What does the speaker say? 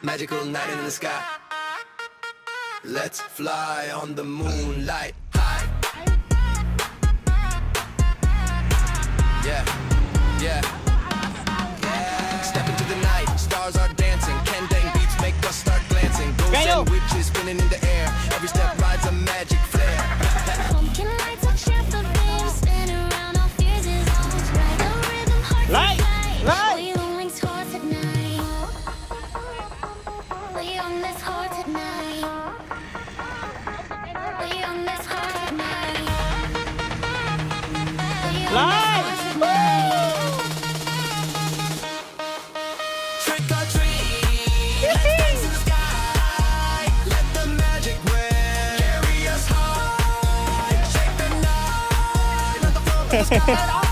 magical night in the sky. Let's fly on the moonlight high. Yeah, yeah, yeah. Step into the night, stars are dancing. Kendang beats make us start glancing. Ghosts and witches spinning in the air. Every step rides a magic flare. Pumpkin lights will shift the beams, spin around all fears is all. Ride the rhythm, heart Light, to light. We on wings towards at night. We on this heart at night. We on this heart at night. Light. Trick or treat, let's dance in the sky. Let the magic win, carry us high. Shake the night, let the floor of the sky.